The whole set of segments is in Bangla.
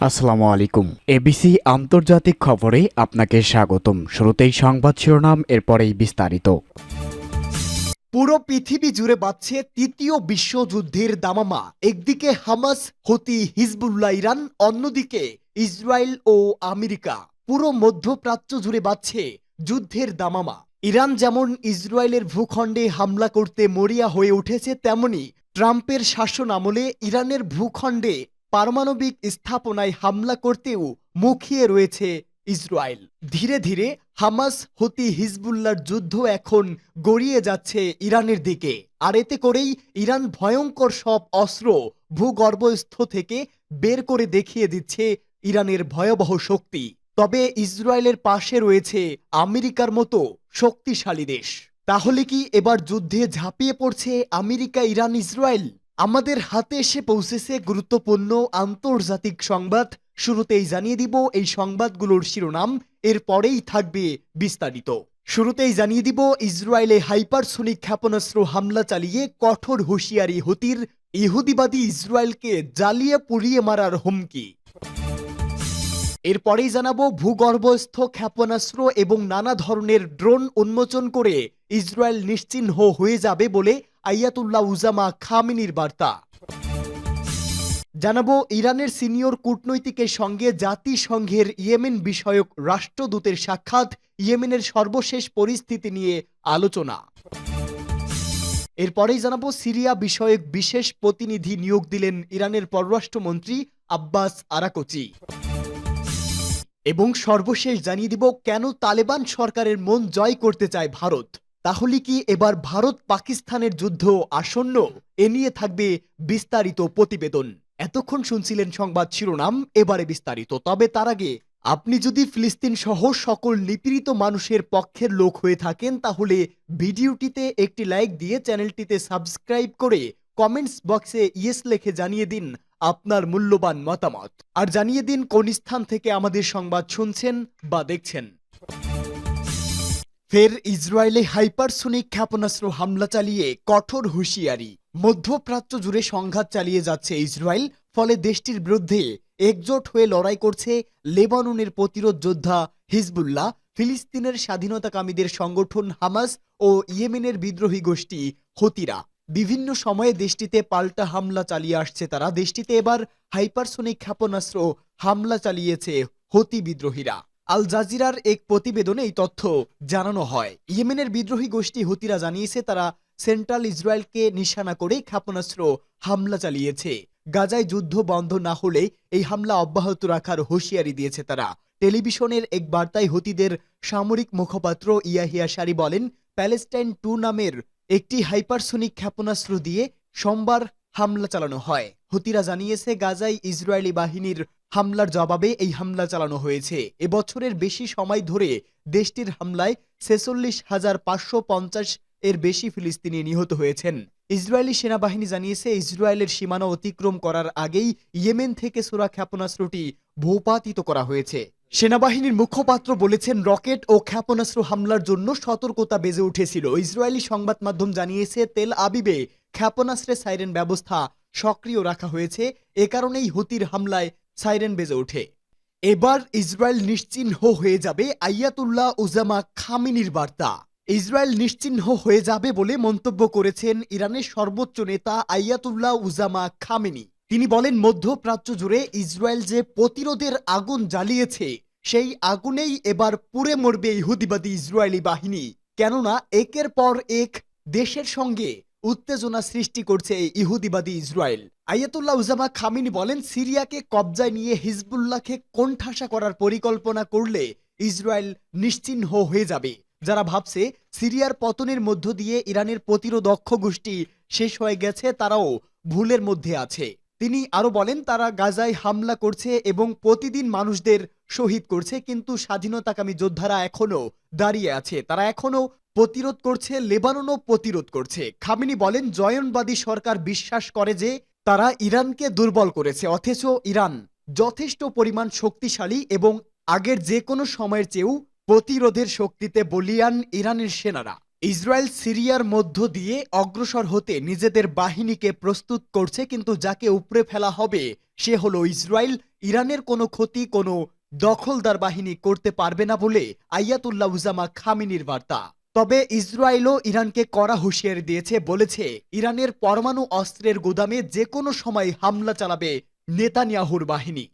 আসসালামু আলাইকুম। এবিসি আন্তর্জাতিক খবরে আপনাকে স্বাগতম। শুরুতেই সংবাদ শিরোনাম, এরপরেই বিস্তারিত। পুরো পৃথিবী জুড়ে বাজছে তৃতীয় বিশ্বযুদ্ধের দামামা। একদিকে হামাস, হুতি, হিজবুল্লাহ, ইরান, অন্যদিকে ইসরায়েল ও আমেরিকা। পুরো মধ্যপ্রাচ্য জুড়ে বাজছে যুদ্ধের দামামা। ইরান যেমন ইসরায়েলের ভূখণ্ডে হামলা করতে মরিয়া হয়ে উঠেছে, তেমনি ট্রাম্পের শাসন আমলে ইরানের ভূখণ্ডে পারমাণবিক স্থাপনায় হামলা করতেও মুখিয়ে রয়েছে ইসরায়েল। ধীরে ধীরে হামাস, হুতি, হিজবুল্লাহর যুদ্ধ এখন গড়িয়ে যাচ্ছে ইরানের দিকে। আর এতে করেই ইরান ভয়ঙ্কর সব অস্ত্র ভূগর্ভস্থ থেকে বের করে দেখিয়ে দিচ্ছে ইরানের ভয়াবহ শক্তি। তবে ইসরায়েলের পাশে রয়েছে আমেরিকার মতো শক্তিশালী দেশ। তাহলে কি এবার যুদ্ধে ঝাঁপিয়ে পড়ছে আমেরিকা, ইরান, ইসরায়েল? আমাদের হাতে এসে পৌঁছেছে গুরুত্বপূর্ণ আন্তর্জাতিক সংবাদ। শুরুতেই জানিয়ে দিব এই সংবাদগুলোর শিরোনাম, এর পরেই থাকবে বিস্তারিত। শুরুতেই জানিয়ে দিব ইসরায়েলে হাইপারসোনিক ক্ষেপণাস্ত্র হামলা চালিয়ে কঠোর হুঁশিয়ারি হুতির, ইহুদিবাদী ইসরায়েলকে জ্বালিয়ে পুড়িয়ে মারার হুমকি। এরপরেই জানাবো ভূগর্ভস্থ ক্ষেপণাস্ত্র এবং নানা ধরনের ড্রোন উন্মোচন করে ইসরায়েল নিশ্চিহ্ন হয়ে যাবে বলে আয়াতুল্লাহ উজামা খামেনির বার্তা। জানাবো ইরানের সিনিয়র কূটনৈতিকের সঙ্গে জাতিসংঘের ইয়েমেন বিষয়ক রাষ্ট্রদূতের সাক্ষাৎ, ইয়েমেনের সর্বশেষ পরিস্থিতি নিয়ে আলোচনা। এরপরেই জানাবো সিরিয়া বিষয়ক বিশেষ প্রতিনিধি নিয়োগ দিলেন ইরানের পররাষ্ট্রমন্ত্রী আব্বাস আরাকচি। এবং সর্বশেষ জানিয়ে দিব কেন তালেবান সরকারের মন জয় করতে চায় ভারত। তাহলে কি এবার ভারত পাকিস্তানের যুদ্ধ আসন্ন? এ নিয়ে থাকবে বিস্তারিত প্রতিবেদন। এতক্ষণ শুনছিলেন সংবাদ শিরোনাম, এবারে বিস্তারিত। তবে তার আগে আপনি যদি ফিলিস্তিন সহ সকল নিপীড়িত মানুষের পক্ষের লোক হয়ে থাকেন, তাহলে ভিডিওটিতে একটি লাইক দিয়ে চ্যানেলটিতে সাবস্ক্রাইব করে কমেন্টস বক্সে ইয়েস লিখে জানিয়ে দিন আপনার মূল্যবান মতামত। আর জানিয়ে দিন কোন স্থান থেকে আমাদের সংবাদ শুনছেন বা দেখছেন। ফের ইসরায়েলে হাইপারসোনিক ক্ষেপণাস্ত্র হামলা চালিয়ে কঠোর হুঁশিয়ারি। মধ্যপ্রাচ্য জুড়ে সংঘাত চালিয়ে যাচ্ছে ইসরায়েল, ফলে দেশটির বিরুদ্ধে একজোট হয়ে লড়াই করছে লেবাননের প্রতিরোধ যোদ্ধা হিজবুল্লাহ, ফিলিস্তিনের স্বাধীনতাকামীদের সংগঠন হামাস ও ইয়েমেনের বিদ্রোহী গোষ্ঠী হুতিরা। বিভিন্ন সময়ে দেশটিতে পাল্টা হামলা চালিয়ে আসছে তারা। দেশটিতে এবার হাইপারসোনিক ক্ষেপণাস্ত্র হামলা চালিয়েছে হুতি বিদ্রোহীরা। আল জাজিরার এক প্রতিবেদনে এই তথ্য জানানো হয়। ইয়েমেনের বিদ্রোহী গোষ্ঠী হুতিরা জানিয়েছে তারা সেন্ট্রাল ইসরায়েলকে নিশানা করে ক্ষেপণাস্ত্র হামলা চালিয়েছে। গাজায় যুদ্ধ বন্ধ না হলে এই হামলা অব্যাহত রাখার হুঁশিয়ারি দিয়েছে তারা। টেলিভিশনের এক বার্তায় হুতিদের সামরিক মুখপাত্র ইয়াহিয়া সারি বলেন, প্যালেস্টাইন 2 নামের একটি হাইপারসোনিক ক্ষেপণাস্ত্র দিয়ে সোমবার হামলা চালানো হয়। হুতিরা জানিয়েছে গাজায় ইসরায়েলি বাহিনীর হামলার জবাবে এই হামলা চালানো হয়েছে। এবছরের বেশি সময় ধরে দেশটির হামলায় 46,550 এর বেশি ফিলিস্তিনি নিহত হয়েছেন। ইসরায়েলি সেনাবাহিনী জানিয়েছে ইসরায়েলের সীমানা অতিক্রম করার আগেই ইয়েমেন থেকে ছোড়া ক্ষেপণাস্ত্রটি ভূপাতিত করা হয়েছে। সেনাবাহিনীর মুখপাত্র বলেছেন, রকেট ও ক্ষেপণাস্ত্র হামলার জন্য সতর্কতা বেজে উঠেছিল। ইসরায়েলি সংবাদ মাধ্যম জানিয়েছে তেল আবিবে ক্ষেপণাস্ত্রের সাইরেন ব্যবস্থা সক্রিয় রাখা হয়েছে। এ কারণেই হুতির হামলায় সাইরেন বেজে ওঠে। এবার ইসরায়েল নিশ্চিহ্ন হয়ে যাবে, আয়াতুল্লাহ উজামা খামেনির বার্তা। ইসরায়েল নিশ্চিহ্ন হয়ে যাবে বলে মন্তব্য করেছেন ইরানের সর্বোচ্চ নেতা আয়াতুল্লাহ উজামা খামেনি। তিনি বলেন, মধ্যপ্রাচ্য জুড়ে ইসরায়েল যে প্রতিরোধের আগুন জ্বালিয়েছে, সেই আগুনেই এবার পুড়ে মরবে ইহুদিবাদী ইসরায়েলি বাহিনী। কেননা একের পর এক দেশের সঙ্গে উত্তেজনা সৃষ্টি করছে এই ইহুদিবাদী ইসরায়েল। আয়াতুল্লাহ উজামা খামেনি বলেন, সিরিয়াকে কবজায় নিয়ে হিজবুল্লাহকে কোণঠাসা করার পরিকল্পনা করলে ইসরায়েল নিশ্চিহ্ন হয়ে যাবে। যারা ভাবছে সিরিয়ার পতনের মধ্য দিয়ে ইরানের প্রতিরোধক্ষ গোষ্ঠী শেষ হয়ে গেছে, তারাও ভুলের মধ্যে আছে। তিনি আরো বলেন, তারা গাজায় হামলা করছে এবং প্রতিদিন মানুষদের শহীদ করছে, কিন্তু স্বাধীনতাকামী যোদ্ধারা এখনো দাঁড়িয়ে আছে। তারা এখনো প্রতিরোধ করছে, লেবাননও প্রতিরোধ করছে। খামেনি বলেন, জয়নবাদী সরকার বিশ্বাস করে যে তারা ইরানকে দুর্বল করেছে, অথচ ইরান যথেষ্ট পরিমাণ শক্তিশালী এবং আগের যে কোনো সময়ের চেয়েও প্রতিরোধের শক্তিতে বলীয়ান ইরানের সেনারা। ইসরায়েল সিরিয়ার মধ্য দিয়ে অগ্রসর হতে নিজেদের বাহিনীকে প্রস্তুত করছে, কিন্তু যাকে উপড়ে ফেলা হবে সে হলো ইসরায়েল। ইরানের কোনো ক্ষতি কোনো দখলদার বাহিনী করতে পারবে না বলে আয়াতুল্লাহ উজামা খামেনির বার্তা। তবে ইসরায়েলও ইরানকে কড়া হুঁশিয়ারি দিয়েছে, বলেছে ইরানের পরমাণু অস্ত্রের গুদামে যে কোনো সময় হামলা চালাবে নেতানিয়াহুর বাহিনী।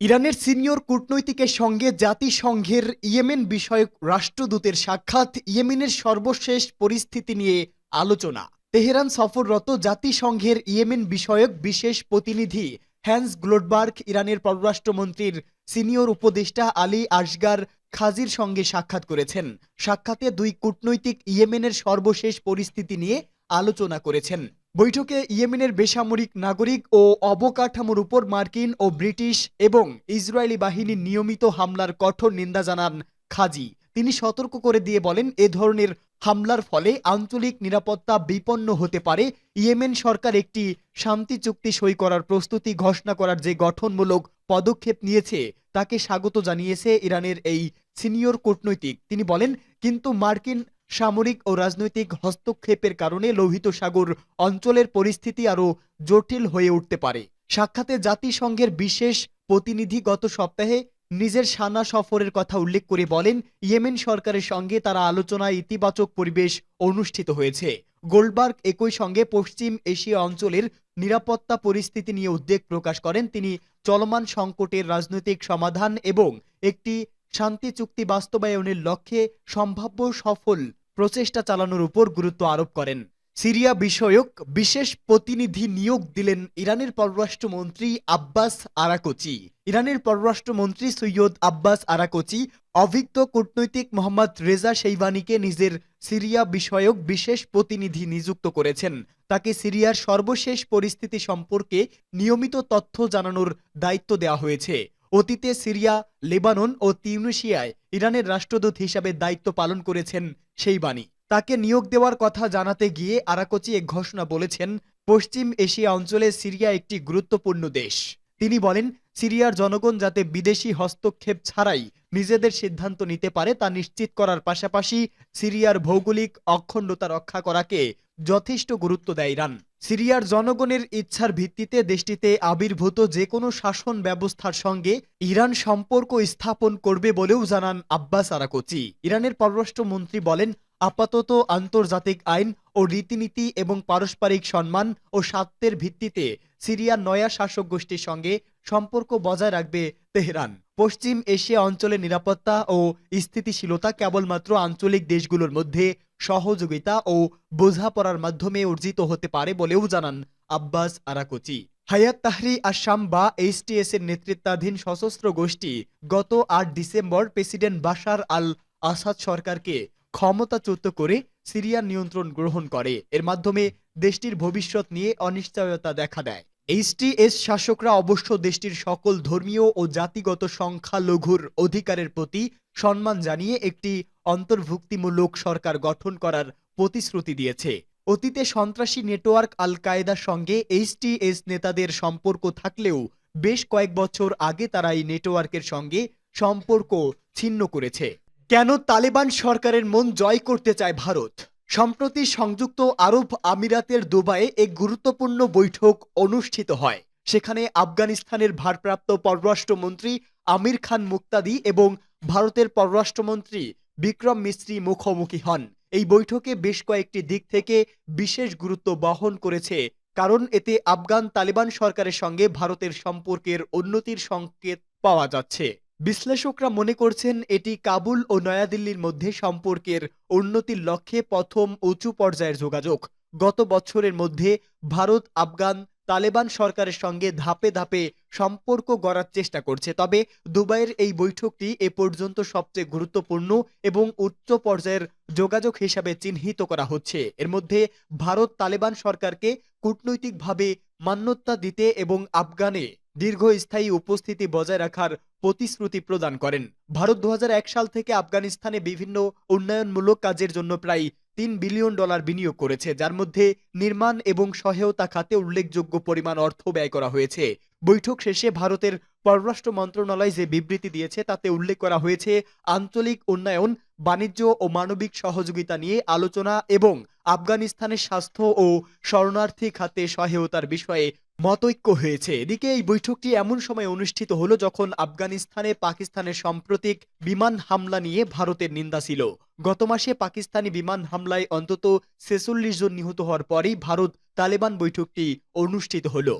ইরানের সিনিয়র কূটনৈতিকের সঙ্গে জাতিসংঘের ইয়েমেন বিষয়ক রাষ্ট্রদূতের সাক্ষাৎ, ইয়েমেনের সর্বশেষ পরিস্থিতি নিয়ে আলোচনা। তেহরান সফররত জাতিসংঘের ইয়েমেন বিষয়ক বিশেষ প্রতিনিধি হ্যান্স গ্লোডবার্গ ইরানের পররাষ্ট্রমন্ত্রীর সিনিয়র উপদেষ্টা আলী আসগার খাজির সঙ্গে সাক্ষাৎ করেছেন। সাক্ষাতে দুই কূটনৈতিক ইয়েমেনের সর্বশেষ পরিস্থিতি নিয়ে আলোচনা করেছেন। বৈঠকে ইয়েমেনের বেসামরিক নাগরিক ও অবকাঠামোর উপর মার্কিন ও ব্রিটিশ এবং ইসরায়েলি বাহিনীর নিয়মিত হামলার কঠোর নিন্দা জানান খাজি। তিনি সতর্ক করে দিয়ে বলেন, এ ধরনের হামলার ফলে আঞ্চলিক নিরাপত্তা বিপন্ন হতে পারে। ইয়েমেন সরকার একটি শান্তি চুক্তি সই করার প্রস্তুতি ঘোষণা করার যে গঠনমূলক পদক্ষেপ নিয়েছে তাকে স্বাগত জানিয়েছে ইরানের এই সিনিয়র কূটনৈতিক। তিনি বলেন, কিন্তু মার্কিন সামরিক ও রাজনৈতিক হস্তক্ষেপের কারণে লোহিত সাগর অঞ্চলের পরিস্থিতি আরও জটিল হয়ে উঠতে পারে। সাক্ষাতে জাতিসংঘের বিশেষ প্রতিনিধি গত সপ্তাহে নিজের সানা সফরের কথা উল্লেখ করে বলেন, ইয়েমেন সরকারের সঙ্গে তারা আলোচনায় ইতিবাচক পরিবেশ অনুষ্ঠিত হয়েছে। গোল্ডবার্গ একই সঙ্গে পশ্চিম এশিয়া অঞ্চলের নিরাপত্তা পরিস্থিতি নিয়ে উদ্বেগ প্রকাশ করেন। তিনি চলমান সংকটের রাজনৈতিক সমাধান এবং একটি শান্তি চুক্তি বাস্তবায়নের লক্ষ্যে সম্ভাব্য সফল প্রচেষ্টা চালানোর উপর গুরুত্ব আরোপ করেন। সিরিয়া বিষয়ক বিশেষ প্রতিনিধি নিয়োগ দিলেন ইরানের পররাষ্ট্রমন্ত্রী আব্বাস আরাকচি। ইরানের পররাষ্ট্রমন্ত্রী সৈয়দ আব্বাস আরাকচি অভিজ্ঞ কূটনৈতিক মোহাম্মদ রেজা শেইবানিকে নিজের সিরিয়া বিষয়ক বিশেষ প্রতিনিধি নিযুক্ত করেছেন। তাকে সিরিয়ার সর্বশেষ পরিস্থিতি সম্পর্কে নিয়মিত তথ্য জানানোর দায়িত্ব দেওয়া হয়েছে। অতীতে সিরিয়া, লেবানন ও তিউনিসিয়ায় ইরানের রাষ্ট্রদূত হিসাবে দায়িত্ব পালন করেছেন শেইবানি। তাকে নিয়োগ দেওয়ার কথা জানাতে গিয়ে আরাকচি এক ঘোষণা বলেছেন, পশ্চিম এশিয়া অঞ্চলে সিরিয়া একটি গুরুত্বপূর্ণ দেশ। তিনি বলেন, সিরিয়ার জনগণ যাতে বিদেশি হস্তক্ষেপ ছাড়াই নিজেদের সিদ্ধান্ত নিতে পারে তা নিশ্চিত করার পাশাপাশি সিরিয়ার ভৌগোলিক অখণ্ডতা রক্ষা করাকে যথেষ্ট গুরুত্ব দেয় ইরান। সিরিয়ার জনগণের ইচ্ছার ভিত্তিতে দেশটিতে আবির্ভূত যে কোনো শাসন ব্যবস্থার সঙ্গে ইরান সম্পর্ক স্থাপন করবে বলেও জানান আব্বাস আরাকচি। ইরানের পররাষ্ট্রমন্ত্রী বলেন, আপাতত আন্তর্জাতিক আইন ও রীতিনীতি এবং পারস্পরিক সম্মান ও স্বার্থের ভিত্তিতে সিরিয়ার নয়া শাসক গোষ্ঠীর সঙ্গে সম্পর্ক বজায় রাখবে তেহরান। পশ্চিম এশিয়া অঞ্চলের নিরাপত্তা ও স্থিতিশীলতা কেবলমাত্র আঞ্চলিক দেশগুলোর মধ্যে সহযোগিতা ও বোঝাপড়ার মাধ্যমে অর্জিত হতে পারে বলেও জানান আব্বাস আরাকচি। হায়াত তাহরি আসাম বা এইচটিএস এর নেতৃত্বাধীন সশস্ত্র গোষ্ঠী গত ৮ ডিসেম্বর প্রেসিডেন্ট বাশার আল আসাদ সরকারকে ক্ষমতাচ্যুত করে সিরিয়ার নিয়ন্ত্রণ গ্রহণ করে। এর মাধ্যমে দেশটির ভবিষ্যৎ নিয়ে অনিশ্চয়তা দেখা দেয়। এইচটিএস শাসকরা অবশ্য দেশটির সকল ধর্মীয় ও জাতিগত সংখ্যালঘুর অধিকারের প্রতি সম্মান জানিয়ে একটি অন্তর্ভুক্তিমূলক সরকার গঠন করার প্রতিশ্রুতি দিয়েছে। অতীতে সন্ত্রাসী নেটওয়ার্ক আল কায়েদার সঙ্গে এইচটিএস নেতাদের সম্পর্ক থাকলেও বেশ কয়েক বছর আগে তারা এই নেটওয়ার্কের সঙ্গে সম্পর্ক ছিন্ন করেছে। কেন তালেবান সরকারের মন জয় করতে চায় ভারত? সম্প্রতি সংযুক্ত আরব আমিরাতের দুবাইয়ে এক গুরুত্বপূর্ণ বৈঠক অনুষ্ঠিত হয়। সেখানে আফগানিস্তানের ভারপ্রাপ্ত পররাষ্ট্রমন্ত্রী আমির খান মুক্তাদি এবং ভারতের পররাষ্ট্রমন্ত্রী বিক্রম মিস্ত্রি মুখোমুখি হন। এই বৈঠকে বেশ কয়েকটি দিক থেকে বিশেষ গুরুত্ব বহন করেছে, কারণ এতে আফগান তালেবান সরকারের সঙ্গে ভারতের সম্পর্কের উন্নতির সংকেত পাওয়া যাচ্ছে। বিশ্লেষকরা মনে করছেন এটি কাবুল ও নয়াদিল্লির মধ্যে সম্পর্কের উন্নতির লক্ষ্যে প্রথম উঁচু পর্যায়ের যোগাযোগ। গত বছরের মধ্যে ভারত আফগান তালেবান সরকারের সঙ্গে ধাপে ধাপে সম্পর্ক গড়ার চেষ্টা করছে। তবে দুবাইয়ের এই বৈঠকটি এ পর্যন্ত সবচেয়ে গুরুত্বপূর্ণ এবং উচ্চ পর্যায়ের যোগাযোগ হিসাবে চিহ্নিত করা হচ্ছে। এর মধ্যে ভারত তালেবান সরকারকে কূটনৈতিকভাবে মান্যতা দিতে এবং আফগানে দীর্ঘস্থায়ী উপস্থিতি বজায় রাখার প্রতিশ্রুতি প্রদান করেন। ভারত ২০০১ সাল থেকে আফগানিস্তানে বিভিন্ন উন্নয়নমূলক কাজের জন্য প্রায় $৩ বিলিয়ন বিনিয়োগ করেছে, যার মধ্যে নির্মাণ এবং সহায়তা খাতে উল্লেখযোগ্য পরিমাণ অর্থ ব্যয় করা হয়েছে। বৈঠক শেষে ভারতের পররাষ্ট্র মন্ত্রণালয় যে বিবৃতি দিয়েছে তাতে উল্লেখ করা হয়েছে, আঞ্চলিক উন্নয়ন, বাণিজ্য ও মানবিক সহযোগিতা নিয়ে আলোচনা এবং আফগানিস্তানের স্বাস্থ্য ও শরণার্থী খাতে সহায়তার বিষয়ে মতৈক্য হয়েছে। এদিকে এই বৈঠকটি এমন সময় অনুষ্ঠিত হলো যখন আফগানিস্তানে পাকিস্তানের সাম্প্রতিক বিমান হামলা নিয়ে ভারতের নিন্দা ছিল। গত মাসে পাকিস্তানি বিমান হামলায় অন্তত ৪৬ জন নিহত হওয়ার পরেই ভারত তালেবান বৈঠকটি অনুষ্ঠিত হলো।